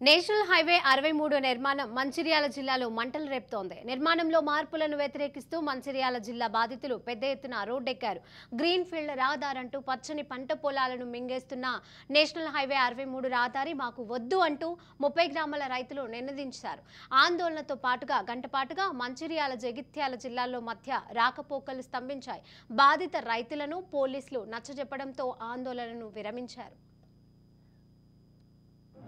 National highway 63 నిర్మాణం మంచిర్యాల జిల్లాలో మంటలు రేపుతోంది. నిర్మాణంలో మార్పులను వ్యతిరేకిస్తూ మంచిర్యాల జిల్లా బాధితులు పెద్ద ఎత్తున రోడ్డెక్కారు. గ్రీన్ ఫీల్డ్ రహదారంటూ పచ్చని పంట పొలాలను మింగేస్తున్న నేషనల్ హైవే 63 రహదారి మాకు వద్దు అంటూ 30 గ్రామాల రైతులు నినదించారు. ఆందోళనతో పాటుగా గంటపాటుగా మంచిర్యాల జగిత్యాల జిల్లాల్లో మధ్య రాకపోకలు స్తంభించాయి. బాధిత రైతులను పోలీసులు నచ్చజెప్పడంతో ఆందోళనను విరమించారు.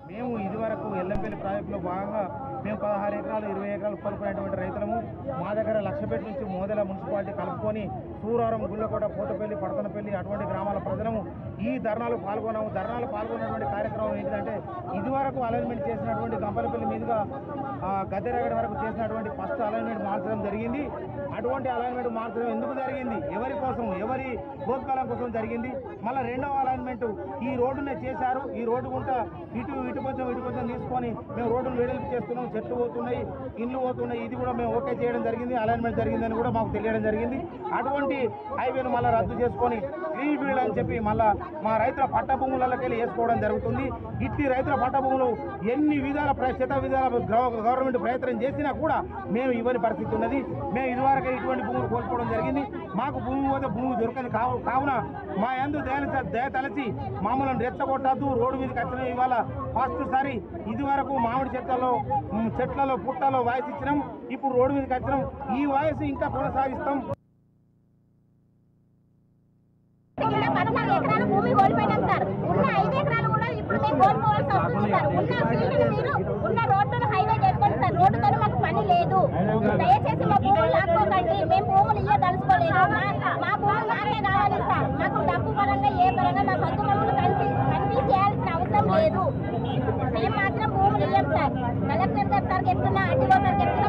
మేము ఇదివరకు ఎల్లంపల్లి ప్రాజెక్టులో భాగంగా మేము 16 ఎకరాలు 20 ఎకరాలు కోల్పోయినటువంటి రైతులము. మా దగ్గర లక్షపేట నుంచి మోదెల మున్సిపాలిటీ కలుపుకొని సూరారం, గుళ్ళకోట, పోతపల్లి, పడతనపల్లి అటువంటి గ్రామాల ప్రజలము ఈ ధర్నాలు పాల్గొన్నాము. ధర్నాలు పాల్గొన్నటువంటి కార్యక్రమం ఏంటంటే ఇదివరకు అలైన్మెంట్ చేసినటువంటి గంపలపల్లి మీదుగా గద్దెరగడ వరకు చేసినటువంటి ఫస్ట్ అలైన్మెంట్ మార్చడం జరిగింది. అటువంటి అలైన్మెంట్ మార్చడం ఎందుకు జరిగింది, ఎవరి కోసం, ఎవరి ప్రోత్కాలం కోసం జరిగింది. మళ్ళీ రెండవ అలైన్మెంట్ ఈ రోడ్డునే చేశారు. ఈ రోడ్డు గుంట ఇటు కొంచెం తీసుకొని మేము రోడ్డును వెడల్పు చేస్తున్నాం. చెట్లు పోతున్నాయి, ఇండ్లు పోతున్నాయి. ఇది కూడా మేము ఓకే చేయడం జరిగింది. అలైన్మెంట్ జరిగిందని కూడా మాకు తెలియడం జరిగింది. అటువంటి హైవేను మళ్ళీ రద్దు చేసుకొని గ్రీన్ ఫీల్డ్ అని చెప్పి మళ్ళీ మా రైతుల పట్ట భూములకి వెళ్ళి వేసుకోవడం జరుగుతుంది. ఇట్టి రైతుల పట్ట భూములు ఎన్ని విధాల గవర్నమెంట్ ప్రయత్నం చేసినా కూడా మేము ఇవ్వని పరిస్థితి ఉన్నది. మేము ఇదివరకే ఇటువంటి భూములు కోల్పోవడం జరిగింది. మాకు భూమి పోతే భూమి దొరకని కావున మా యందు దయ తలచి మామూలను రెచ్చగొట్టద్దు. రోడ్డు మీదకి వచ్చిన ఇవాళ ఫస్ట్ సారి ఇదివరకు మామిడి చెట్లలో పుట్టలో వాయిస్ ఇచ్చినాం. ఇప్పుడు రోడ్డు మీదకి వచ్చినాం. ఈ వాయిస్ ఇంకా కొనసాగిస్తాం. 14 ఎకరాల భూమి కోల్పోయినాం సార్. ఉన్న 5 ఎకరాలు కూడా ఇప్పుడు మేము కోల్పోవాల్సి వస్తుంది సార్. ఉన్న ఫీల్డ్ని మీరు ఉన్న రోడ్డును హైవే చేసుకోండి సార్. రోడ్డుతో మాకు పని లేదు. దయచేసి మా భూములు లాక్కోకండి. మేము భూములు ఇయ్యదలుచుకోలేదు. మా భూములు మాకే కావాలి సార్. మాకు డబ్బు పరంగా ఏ పరంగా మాకు వద్దు. మమ్మల్ని కన్ఫ్యూజ్ చేయాల్సిన అవసరం లేదు. మేము మాత్రం భూములు ఇయ్యం సార్. కలెక్టర్ సార్ చెప్తున్నా, ఆర్టీఓ సార్ చెప్తున్నా,